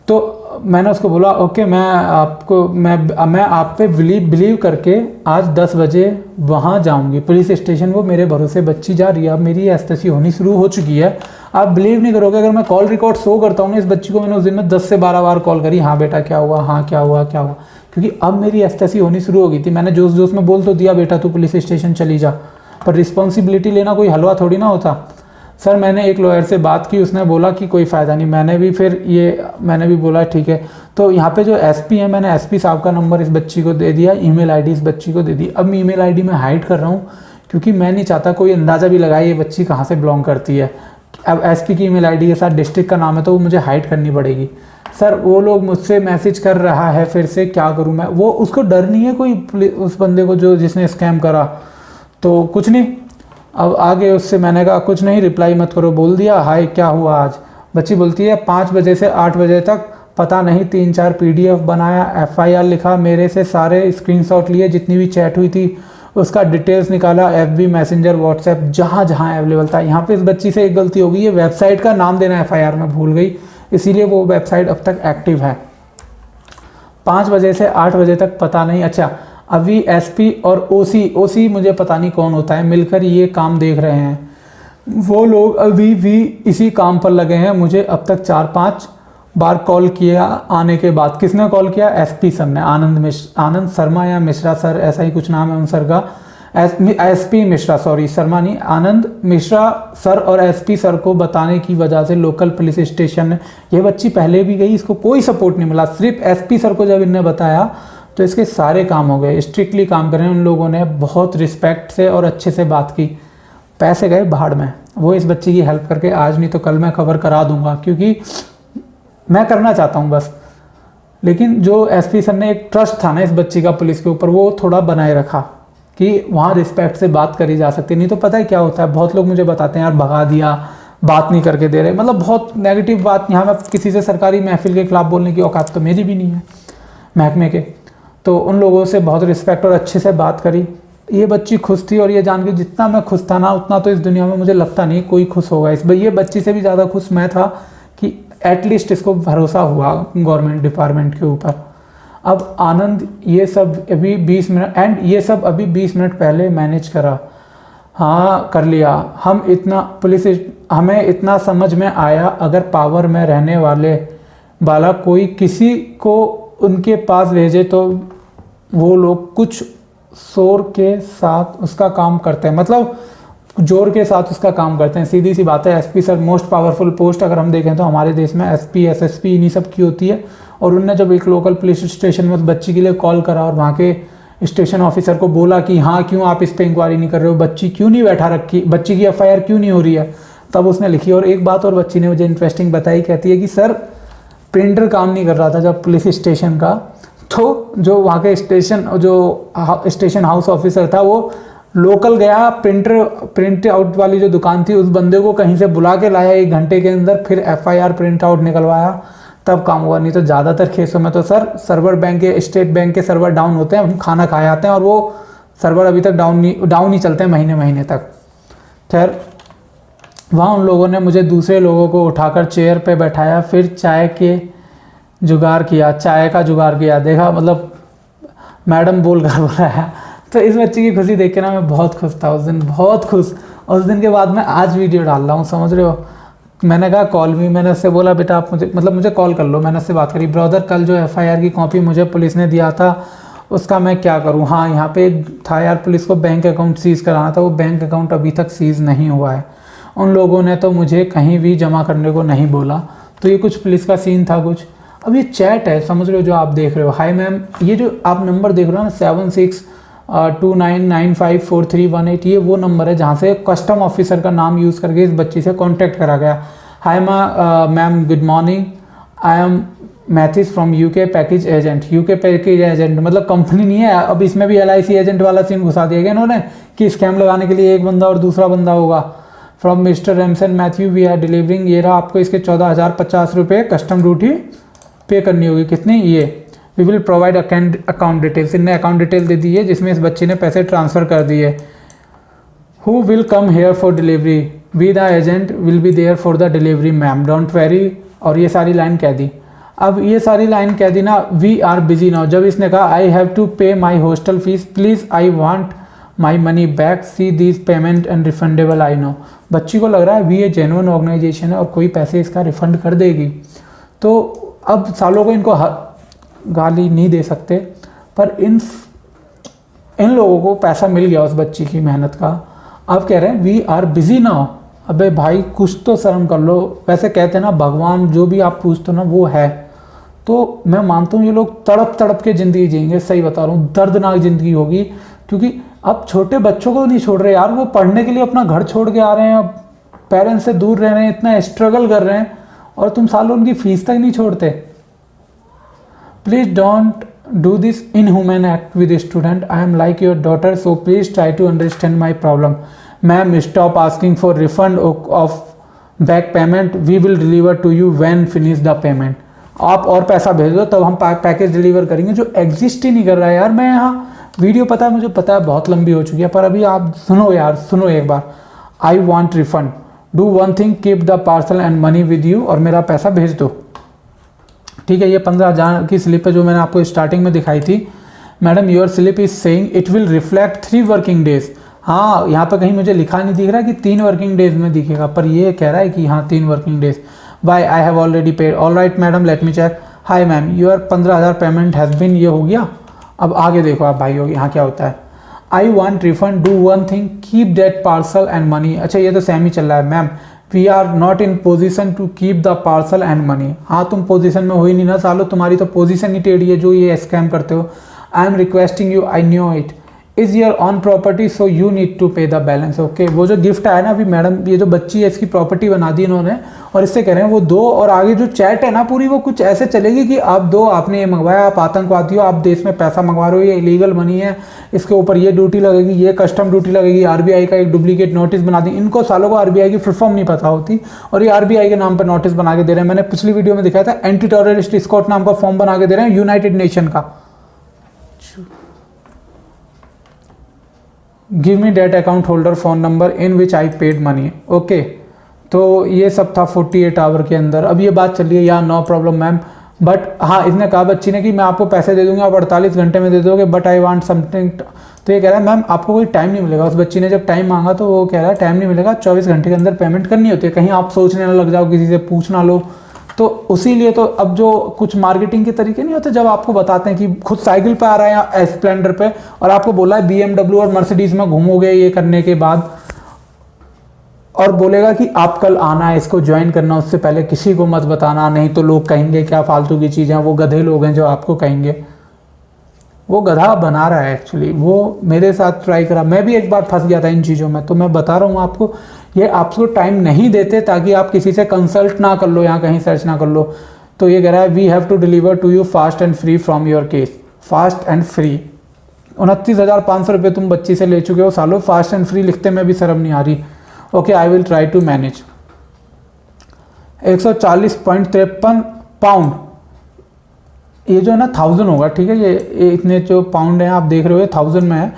तो मैंने उसको बोला ओके मैं आप पे बिलीव करके आज 10 बजे वहाँ जाऊँगी पुलिस स्टेशन। वो मेरे भरोसे बच्ची जा रही है, अब मेरी एस्तेसी होनी शुरू हो चुकी है। आप बिलीव नहीं करोगे, अगर मैं कॉल रिकॉर्ड शो करता हूँ ना, इस बच्ची को मैंने उस दिन में 10 से 12 बार कॉल करी, हाँ बेटा क्या हुआ, हाँ क्या हुआ, क्योंकि अब मेरी एस्तेसी होनी शुरू हो गई थी। मैंने जोश में बोल तो दिया बेटा तू पुलिस स्टेशन चली जा, पर रिस्पॉन्सिबिलिटी लेना कोई हलवा थोड़ी ना होता। सर मैंने एक लॉयर से बात की, उसने बोला कि कोई फ़ायदा नहीं। मैंने भी बोला ठीक है। तो यहाँ पे जो एसपी है, मैंने एसपी साहब का नंबर इस बच्ची को दे दिया, ईमेल आईडी इस बच्ची को दे दी। अब ईमेल आईडी मैं हाइड कर रहा हूँ क्योंकि मैं नहीं चाहता कोई अंदाज़ा भी लगाए ये बच्ची कहाँ से बिलोंग करती है। अब एसपी की ईमेल आईडी के साथ डिस्ट्रिक्ट का नाम है तो वो मुझे हाइड करनी पड़ेगी। सर वो लोग मुझसे मैसेज कर रहा है, फिर से क्या करूँ मैं। वो उसको डर नहीं है कोई, उस बंदे को जिसने स्कैम करा, तो कुछ नहीं। अब आगे उससे मैंने कहा कुछ नहीं, रिप्लाई मत करो, बोल दिया हाय क्या हुआ आज। बच्ची बोलती है 5 बजे से 8 बजे तक पता नहीं 3-4 PDF बनाया, FIR लिखा, मेरे से सारे स्क्रीनशॉट लिए, जितनी भी चैट हुई थी उसका डिटेल्स निकाला, FB मैसेंजर व्हाट्सएप जहाँ जहाँ अवेलेबल था। यहाँ पे इस बच्ची से एक गलती हो गई है, वेबसाइट का नाम देना FIR में भूल गई, इसीलिए वो वेबसाइट अब तक एक्टिव है। 5 बजे से 8 बजे तक पता नहीं। अच्छा अभी एसपी और ओसी मुझे पता नहीं कौन होता है, मिलकर ये काम देख रहे हैं। वो लोग अभी भी इसी काम पर लगे हैं। मुझे अब तक 4-5 बार कॉल किया आने के बाद। किसने कॉल किया? एसपी सर ने, आनंद शर्मा या मिश्रा सर, ऐसा ही कुछ नाम है उन सर का। एसपी मिश्रा, सॉरी शर्मा नहीं, आनंद मिश्रा सर और एसपी सर को बताने की वजह से लोकल पुलिस स्टेशन, ये बच्ची पहले भी गई, इसको कोई सपोर्ट नहीं मिला। सिर्फ एसपी सर को जब इनने बताया तो इसके सारे काम हो गए। स्ट्रिक्टली काम करें उन लोगों ने, बहुत रिस्पेक्ट से और अच्छे से बात की। पैसे गए भाड़ में। वो इस बच्ची की हेल्प करके आज नहीं तो कल मैं कवर करा दूंगा, क्योंकि मैं करना चाहता हूँ बस। लेकिन जो एसपी सर ने एक ट्रस्ट था ना इस बच्ची का पुलिस के ऊपर, वो थोड़ा बनाए रखा कि वहाँ रिस्पेक्ट से बात करी जा सकती। नहीं तो पता है क्या होता है, बहुत लोग मुझे बताते हैं यार भगा दिया, बात नहीं करके दे रहे, मतलब बहुत नेगेटिव बात। यहाँ मैं किसी से सरकारी महफिल के खिलाफ बोलने की औकात तो मेरी भी नहीं है महकमे के। तो उन लोगों से बहुत रिस्पेक्ट और अच्छे से बात करी। ये बच्ची खुश थी, और ये जान के जितना मैं खुश था ना, उतना तो इस दुनिया में मुझे लगता नहीं कोई खुश होगा। ये बच्ची से भी ज़्यादा खुश मैं था कि एटलीस्ट इसको भरोसा हुआ गवर्नमेंट डिपार्टमेंट के ऊपर। अब आनंद ये सब अभी 20 मिनट ये सब अभी 20 मिनट पहले मैनेज करा, हाँ कर लिया। हमें इतना समझ में आया, अगर पावर में रहने वाला कोई किसी को उनके पास भेजे तो वो लोग कुछ शोर के साथ उसका काम करते हैं, मतलब जोर के साथ उसका काम करते हैं। सीधी सी बात है, SP sir most powerful post अगर हम देखें तो हमारे देश में एसपी एसएसपी इन्हीं सब की होती है। और उनने जब एक लोकल पुलिस स्टेशन में उस बच्ची के लिए कॉल करा और वहाँ के स्टेशन ऑफिसर को बोला कि हाँ क्यों आप इस पे इंक्वायरी नहीं कर रहे हो, बच्ची क्यों नहीं बैठा रखी, बच्ची की एफआईआर क्यों नहीं हो रही है, तब उसने लिखी। और एक बात और बच्ची ने मुझे इंटरेस्टिंग बताई, कहती है कि सर प्रिंटर काम नहीं कर रहा था जब पुलिस स्टेशन का, तो जो वहाँ के स्टेशन हाउस ऑफिसर था वो लोकल गया, प्रिंट आउट वाली जो दुकान थी उस बंदे को कहीं से बुला के लाया 1 घंटे के अंदर, फिर एफआईआर प्रिंट आउट निकलवाया, तब काम हुआ। नहीं तो ज़्यादातर केसों में तो सर सर्वर बैंक के, स्टेट बैंक के सर्वर डाउन होते हैं, हम खाना खाए आते हैं और वो सर्वर अभी तक डाउन ही चलते हैं महीने तक। खैर वहाँ उन लोगों ने मुझे दूसरे लोगों को उठाकर चेयर पे बैठाया, फिर चाय का जुगाड़ किया। देखा, मतलब मैडम बोल कर बोला। तो इस बच्चे की खुशी देख के ना मैं बहुत खुश था उस दिन, बहुत खुश। उस दिन के बाद मैं आज वीडियो डाल रहा हूँ, समझ रहे हो। मैंने कहा कॉल मी, मैंने उससे बोला बेटा आप मुझे कॉल कर लो। मैंने उससे बात करी, ब्रदर कल जो एफआईआर की कॉपी मुझे पुलिस ने दिया था उसका मैं क्या करूँ। हाँ यहाँ पे था यार, पुलिस को बैंक अकाउंट सीज़ कराना था, वो बैंक अकाउंट अभी तक सीज़ नहीं हुआ है। उन लोगों ने तो मुझे कहीं भी जमा करने को नहीं बोला। तो ये कुछ पुलिस का सीन था कुछ। अब ये चैट है, समझ रहे हो, जो आप देख रहे हो, हाय मैम, ये जो आप नंबर देख रहे हो ना 7629954318, ये वो नंबर है जहाँ से कस्टम ऑफिसर का नाम यूज़ करके इस बच्ची से कांटेक्ट करा गया। Hi ma'am, good morning, I am Mathis from UK package agent. UK package agent मतलब कंपनी नहीं है, अब इसमें भी LIC एजेंट वाला सीन घुसा दिया गया इन्होंने कि स्कैम लगाने के लिए एक बंदा और दूसरा बंदा होगा। From mister Remson Mathew we are delivering, ये रहा, आपको इसके 14,050 रुपये कस्टम ड्यूटी पे करनी होगी। कितनी? ये we will provide account details. इनने अकाउंट डिटेल दे दी है जिसमें इस बच्चे ने पैसे ट्रांसफ़र कर दिए। Who will come here for delivery, we the agent will be there for the delivery ma'am, don't worry. और ये सारी लाइन कह दी। अब ये सारी लाइन कह दी ना, वी आर बिजी नाउ। जब इसने कहा आई हैव टू पे my hostel fees, please I want my money back, see this payment and refundable I know. बच्ची को लग रहा है वी ए जेन्युइन ऑर्गेनाइजेशन है और कोई पैसे इसका रिफंड कर देगी। तो अब सालों को इनको गाली नहीं दे सकते, पर इन लोगों को पैसा मिल गया उस बच्ची की मेहनत का। अब कह रहे हैं वी आर बिजी नाउ। अबे भाई कुछ तो शर्म कर लो। वैसे कहते हैं ना भगवान जो भी आप पूछते हो ना वो है। तो मैं मानता हूँ ये लोग तड़प तड़प के ज़िंदगी जिएंगे, सही बता रहा हूँ, दर्दनाक ज़िंदगी होगी। क्योंकि अब छोटे बच्चों को नहीं छोड़ रहे यार, वो पढ़ने के लिए अपना घर छोड़ के आ रहे हैं, पेरेंट्स से दूर रह रहे हैं, इतना स्ट्रगल कर रहे हैं, और तुम सालों उनकी फीस तक नहीं छोड़ते। Please don't do this inhuman act with student, I am like your daughter, so please try to understand my problem. Ma'am stop asking for refund of back payment, we will deliver to you when finish the payment. आप और पैसा भेज दो तब हम package deliver करेंगे, जो exist ही नहीं कर रहा है यार। मैं यहाँ वीडियो पता है, मुझे पता है बहुत लंबी हो चुकी है, पर अभी आप सुनो यार, सुनो एक बार। I want refund, do one thing, keep the parcel and money with you, और मेरा पैसा भेज दो। ठीक है, ये 15,000 की स्लिप है जो मैंने आपको स्टार्टिंग में दिखाई थी। Madam your slip is saying it will reflect 3 working days. हाँ यहाँ पे कहीं मुझे लिखा नहीं दिख रहा कि 3 वर्किंग डेज में दिखेगा, पर ये कह रहा है कि हाँ 3 working days. Why I have already paid, all right madam let me check. Hi ma'am your 15,000 payment has been, ये हो गया। अब आगे देखो आप भाई, यहाँ क्या होता है। I want refund, do one thing, keep that parcel and money. अच्छा ये तो सेम ही चल रहा है। Ma'am we are not in position to keep the parcel and money. हाँ तुम पोजिशन में हो ही नहीं ना सालो, तुम्हारी तो पोजिशन ही टेढ़ी है जो ये स्कैम करते हो। I am requesting you, I know it, is your own property so you need to pay the balance. Okay, वो जो गिफ्ट आया ना अभी मैडम, ये जो बच्ची है इसकी प्रॉपर्टी बना दी इन्होंने, और इससे कह रहे हैं वो दो, और आगे जो चैट है ना पूरी वो कुछ ऐसे चलेगी कि आप दो, आपने ये मंगवाया, आप आतंकवादी हो, आप देश में पैसा मंगवा रहे हो, ये इलीगल मनी है, इसके ऊपर ये ड्यूटी लगेगी, ये कस्टम ड्यूटी लगेगी, आरबीआई का एक डुप्लीकेट नोटिस बना दी। इनको सालों को आरबीआई की फुल फॉर्म नहीं पता होती और ये आरबीआई के नाम पर नोटिस बना के दे रहे हैं। मैंने पिछली वीडियो में दिखाया था, एंटी टेररिस्ट स्क्वाड नाम का फॉर्म बना के दे रहे हैं यूनाइटेड नेशन का। Give me that account holder phone number in which I paid money. Okay, तो ये सब था 48 आवर के अंदर। अब ये बात चल रही है या नो प्रॉब्लम मैम, बट हाँ इसने कहा बच्ची ने कि मैं आपको पैसे दे दूंगी, आप 48 घंटे में दे दोगे, बट आई वांट समथिंग। तो ये कह रहा है मैम आपको कोई टाइम नहीं मिलेगा। उस बच्ची ने जब टाइम मांगा तो वो कह रहा है टाइम नहीं मिलेगा, 24 घंटे के अंदर पेमेंट करनी होती है, कहीं आप सोचने ना लग जाओ, किसी से पूछ ना लो। तो उसी लिए तो अब जो कुछ मार्केटिंग के तरीके नहीं होते, जब आपको बताते हैं कि खुद साइकिल पे आ रहा है स्प्लेंडर पे और आपको बोला है BMW और मर्सिडीज में घूमोगे ये करने के बाद, और बोलेगा कि आप कल आना है इसको ज्वाइन करना, उससे पहले किसी को मत बताना, नहीं तो लोग कहेंगे क्या फालतू की चीज़ें। वो गधे लोग हैं जो आपको कहेंगे। वो गधा बना रहा है एक्चुअली, वो मेरे साथ ट्राई करा, मैं भी एक बार फंस गया था इन चीज़ों में। तो मैं बता रहा हूँ आपको, ये आपको टाइम नहीं देते ताकि आप किसी से कंसल्ट ना कर लो, यहाँ कहीं सर्च ना कर लो। तो ये कह रहा है we have to deliver to you fast and free from your case. Fast and free 29,500 रुपये तुम बच्ची से ले चुके हो सालों, फास्ट एंड फ्री लिखते में भी शर्म नहीं आ रही। Okay, I will try to manage. 140.53 pound, ये जो है ना 1000 होगा, ठीक है, ये इतने जो पाउंड हैं आप देख रहे हो 1000 में है,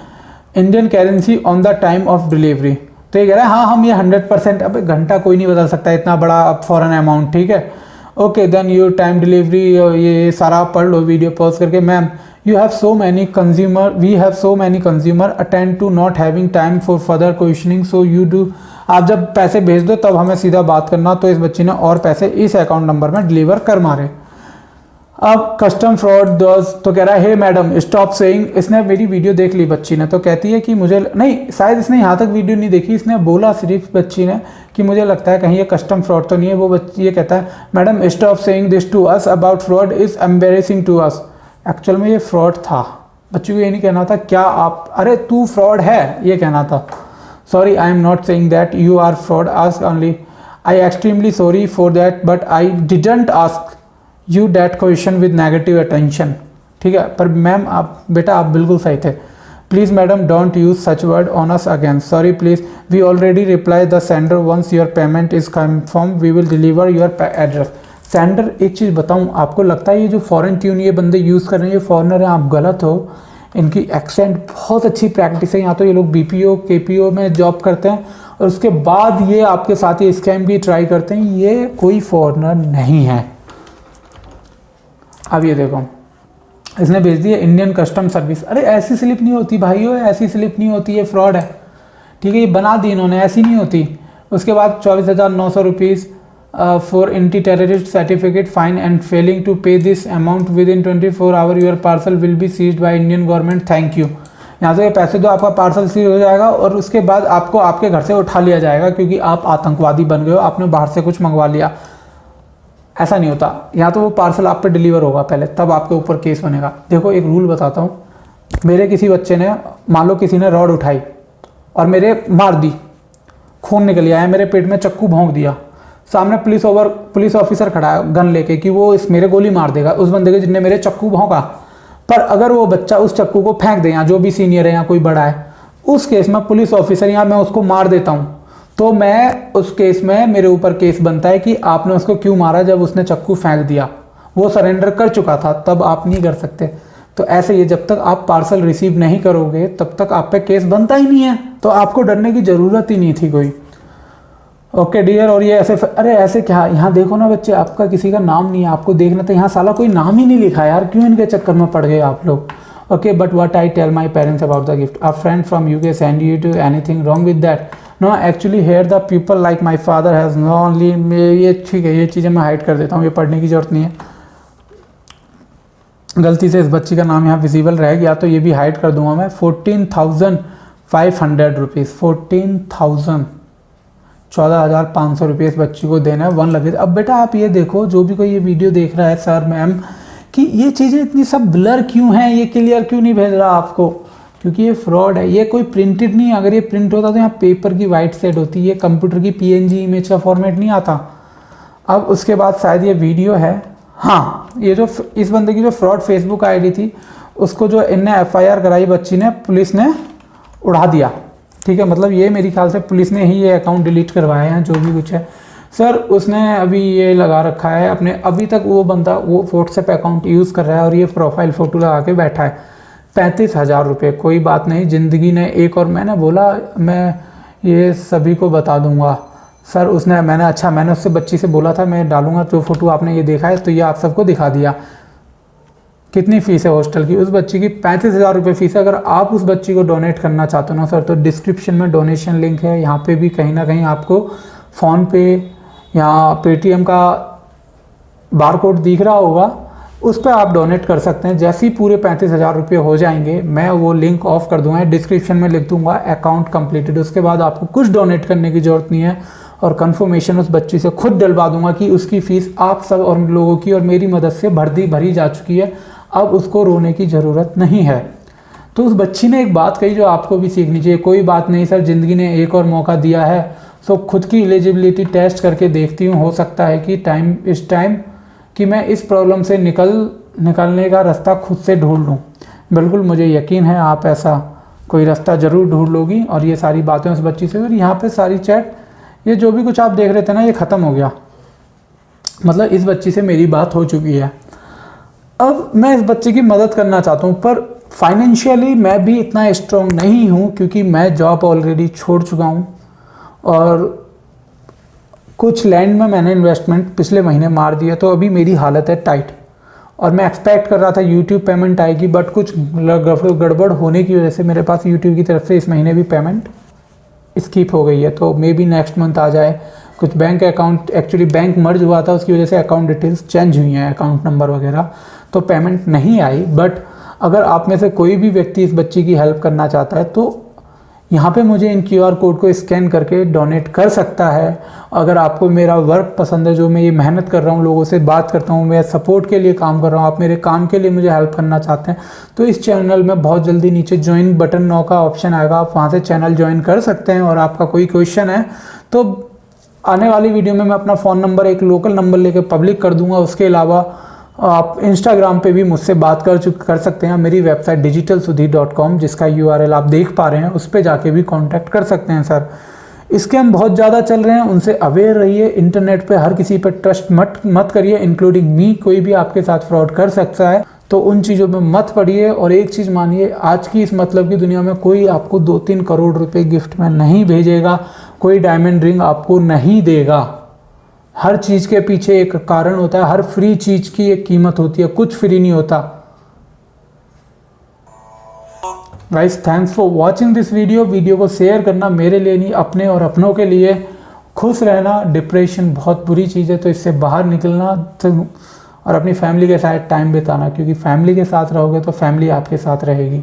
Indian currency on the time of delivery. तो ये कह रहा है हाँ हम ये 100%, अब घंटा कोई नहीं बदल सकता इतना बड़ा फॉरेन अमाउंट, ठीक है। Okay then you time delivery, ये सारा पढ़ लो वीडियो पॉज करके। Ma'am you have so many consumer, we have so many consumer attend to not having time for further questioning so you do. आप जब पैसे भेज दो तब हमें सीधा बात करना। तो इस बच्ची ने और पैसे इस अकाउंट नंबर में डिलीवर कर मारे। अब कस्टम फ्रॉड दोस्त तो कह रहा है हे मैडम स्टॉप सेइंग। इसने मेरी वीडियो देख ली बच्ची ने, तो कहती है कि मुझे नहीं, शायद इसने यहाँ तक वीडियो नहीं देखी, इसने बोला सिर्फ बच्ची ने कि मुझे लगता है कहीं ये कस्टम फ्रॉड तो नहीं है। वो बच्ची ये कहता है madam stop saying this to us about fraud is embarrassing to us. Actual में ये फ्रॉड था, बच्ची को ये नहीं कहना था क्या आप, अरे तू फ्रॉड है, ये कहना था। Sorry I am not saying that you are fraud, ask only I extremely sorry for that but I didn't ask you that question with negative attention. ठीक है, पर मैम आप बेटा आप बिल्कुल सही थे। Please madam don't use such word on us again, sorry please we already reply the sender once your payment is confirm we will deliver your address. Sender, एक चीज़ बताऊं आपको, लगता है ये जो फॉरेन ट्यून ये बंदे यूज़ कर रहे हैं ये फॉरेनर हैं, आप गलत हो। इनकी एक्सेंट बहुत अच्छी प्रैक्टिस है। यहाँ तो ये लोग BPO KPO में जॉब करते हैं और उसके बाद ये आपके साथ ये स्कैम की ट्राई करते हैं। ये कोई फॉरेनर नहीं है। अब ये देखो इसने भेज दिया इंडियन कस्टम सर्विस। अरे ऐसी स्लिप नहीं होती भाइयों, ऐसी स्लिप नहीं होती, ये फ्रॉड है। ठीक है, ये बना दी इन्होंने, ऐसी नहीं होती। उसके बाद 24,900 rupees for anti terrorist certificate fine and failing to pay this amount within 24 hour your parcel will be seized by Indian government, thank you. यहाँ से ये पैसे दो, आपका पार्सल सीज हो जाएगा और उसके बाद आपको आपके घर से उठा लिया जाएगा क्योंकि आप आतंकवादी बन गए हो, आपने बाहर से कुछ मंगवा लिया। ऐसा नहीं होता, यहाँ तो वो पार्सल आप पे डिलीवर होगा पहले, तब आपके ऊपर केस बनेगा। देखो एक रूल बताता हूँ, मेरे किसी बच्चे ने, मान लो किसी ने रॉड उठाई और मेरे मार दी, खून निकल आया, मेरे पेट में चक्कू भोंक दिया, सामने पुलिस ऑफिसर खड़ा है गन लेके कि वो इस मेरे गोली मार देगा उस बंदे के जिसने मेरे चक्कू भोंका। पर अगर वो बच्चा उस चक्कू को फेंक दे, या जो भी सीनियर है या कोई बड़ा है, उस केस में पुलिस ऑफिसर या मैं उसको मार देता हूँ, तो मैं उस केस में मेरे ऊपर केस बनता है कि आपने उसको क्यों मारा जब उसने चक्कू फेंक दिया। वो सरेंडर कर चुका था, तब आप नहीं कर सकते। तो ऐसे ही जब तक आप पार्सल रिसीव नहीं करोगे तब तक आप पे केस बनता ही नहीं है, तो आपको डरने की ज़रूरत ही नहीं थी कोई। ओके डियर, और ये ऐसे, अरे ऐसे क्या, यहाँ देखो ना बच्चे, आपका किसी का नाम नहीं है, आपको देखना था, यहाँ साला कोई नाम ही नहीं लिखा यार, क्यों इनके चक्कर में पड़ गए आप लोग। Okay but what I tell my parents about the gift, a friend from UK send you to anything wrong with that, no actually here the people like my father has no only, ये ठीक है, ये चीज़ें मैं hide कर देता हूँ, ये पढ़ने की जरूरत नहीं है। गलती से इस बच्ची का नाम यहाँ विजिबल रह गया तो ये भी हाइड कर दूंगा मैं। 14,500 रुपीज़, 14,500 रुपये इस बच्ची को देना है, 1 लगेज। अब बेटा आप ये देखो, जो भी कोई ये वीडियो देख रहा है सर मैम, कि ये चीज़ें इतनी सब ब्लर क्यों हैं, ये क्लियर क्यों नहीं भेज रहा आपको, क्योंकि ये फ्रॉड है। ये कोई प्रिंटेड नहीं है, अगर ये प्रिंट होता तो यहाँ पेपर की वाइट सेट होती है, कंप्यूटर की PNG इमेज का फॉर्मेट नहीं आता। अब उसके बाद शायद ये वीडियो है, हाँ, ये जो इस बंदे की जो फ्रॉड फेसबुक आईडी थी उसको जो इनने FIR कराई बच्ची ने, पुलिस ने उड़ा दिया। ठीक है, मतलब ये मेरे ख्याल से पुलिस ने ही ये अकाउंट डिलीट करवाया है, जो भी कुछ है सर। उसने अभी ये लगा रखा है अपने, अभी तक वो बंदा वो व्हाट्सएप अकाउंट यूज़ कर रहा है और ये प्रोफाइल फ़ोटो लगा के बैठा है। 35,000 रुपये, कोई बात नहीं, ज़िंदगी ने एक, और मैंने बोला मैं ये सभी को बता दूंगा सर। मैंने उससे बच्ची से बोला था मैं डालूंगा, जो फ़ोटो आपने ये देखा है तो ये आप सबको दिखा दिया। कितनी फ़ीस है हॉस्टल की? उस बच्ची की 35,000 रुपये फ़ीस है। अगर आप उस बच्ची को डोनेट करना चाहते हो ना सर, तो डिस्क्रिप्शन में डोनेशन लिंक है, यहाँ पे भी कहीं ना कहीं आपको फ़ोनपे या पेटीएम का बारकोड दिख रहा होगा, उस पर आप डोनेट कर सकते हैं। जैसे ही पूरे 35,000 रुपये हो जाएंगे मैं वो लिंक ऑफ कर दूंगा, डिस्क्रिप्शन में लिख दूंगा अकाउंट कंप्लीटेड। उसके बाद आपको कुछ डोनेट करने की ज़रूरत नहीं है और कंफर्मेशन उस बच्ची से खुद डलवा दूंगा कि उसकी फ़ीस आप सब और लोगों की और मेरी मदद से भरी जा चुकी है, अब उसको रोने की ज़रूरत नहीं है। तो उस बच्ची ने एक बात कही जो आपको भी सीखनी चाहिए, कोई बात नहीं सर, ज़िंदगी ने एक और मौका दिया है, सो खुद की एलिजिबिलिटी टेस्ट करके देखती हूँ, हो सकता है कि इस टाइम कि मैं इस प्रॉब्लम से निकलने का रास्ता खुद से ढूंढ लूँ। बिल्कुल मुझे यकीन है आप ऐसा कोई रास्ता ज़रूर ढूंढ लोगी। और ये सारी बातें उस बच्ची से, और यहाँ पे सारी चैट, ये जो भी कुछ आप देख रहे थे ना, ये ख़त्म हो गया। मतलब इस बच्ची से मेरी बात हो चुकी है। अब मैं इस बच्चे की मदद करना चाहता हूँ, पर फाइनेंशियली मैं भी इतना स्ट्रॉन्ग नहीं हूँ, क्योंकि मैं जॉब ऑलरेडी छोड़ चुका हूँ और कुछ लैंड में मैंने इन्वेस्टमेंट पिछले महीने मार दिया, तो अभी मेरी हालत है टाइट। और मैं एक्सपेक्ट कर रहा था YouTube पेमेंट आएगी, बट कुछ गड़बड़ होने की वजह से मेरे पास YouTube की तरफ से इस महीने भी पेमेंट स्किप हो गई है। तो मे बी नेक्स्ट मंथ आ जाए। कुछ बैंक अकाउंट, एक्चुअली बैंक मर्ज हुआ था, उसकी वजह से अकाउंट डिटेल्स चेंज हुई हैं, अकाउंट नंबर वगैरह, तो पेमेंट नहीं आई। बट अगर आप में से कोई भी व्यक्ति इस बच्ची की हेल्प करना चाहता है तो यहाँ पे मुझे इन QR कोड को स्कैन करके डोनेट कर सकता है। अगर आपको मेरा वर्क पसंद है, जो मैं ये मेहनत कर रहा हूँ, लोगों से बात करता हूँ, मैं सपोर्ट के लिए काम कर रहा हूँ, आप मेरे काम के लिए मुझे हेल्प करना चाहते हैं, तो इस चैनल में बहुत जल्दी नीचे ज्वाइन बटन 9 का ऑप्शन आएगा, आप वहाँ से चैनल ज्वाइन कर सकते हैं। और आपका कोई क्वेश्चन है तो आने वाली वीडियो में मैं अपना फ़ोन नंबर एक लोकल नंबर लेकर पब्लिक कर दूँगा। उसके अलावा आप इंस्टाग्राम पे भी मुझसे बात कर सकते हैं। मेरी वेबसाइट digitalsudhi.com, जिसका URL आप देख पा रहे हैं, उस पर जाके भी कांटेक्ट कर सकते हैं सर। इसके हम बहुत ज़्यादा चल रहे हैं, उनसे अवेयर रहिए। इंटरनेट पे हर किसी पर ट्रस्ट मत करिए, इंक्लूडिंग मी। कोई भी आपके साथ फ्रॉड कर सकता है, तो उन चीज़ों में मत पड़िए। और एक चीज़ मानिए, आज की इस मतलब की दुनिया में कोई आपको 2-3 करोड़ रुपए गिफ्ट में नहीं भेजेगा, कोई डायमंड रिंग आपको नहीं देगा। हर चीज़ के पीछे एक कारण होता है, हर फ्री चीज़ की एक कीमत होती है, कुछ फ्री नहीं होता। Guys, thanks for watching this video को शेयर करना मेरे लिए नहीं, अपने और अपनों के लिए। खुश रहना, डिप्रेशन बहुत बुरी चीज़ है, तो इससे बाहर निकलना और अपनी फैमिली के साथ टाइम बिताना, क्योंकि फैमिली के साथ रहोगे तो फैमिली आपके साथ रहेगी।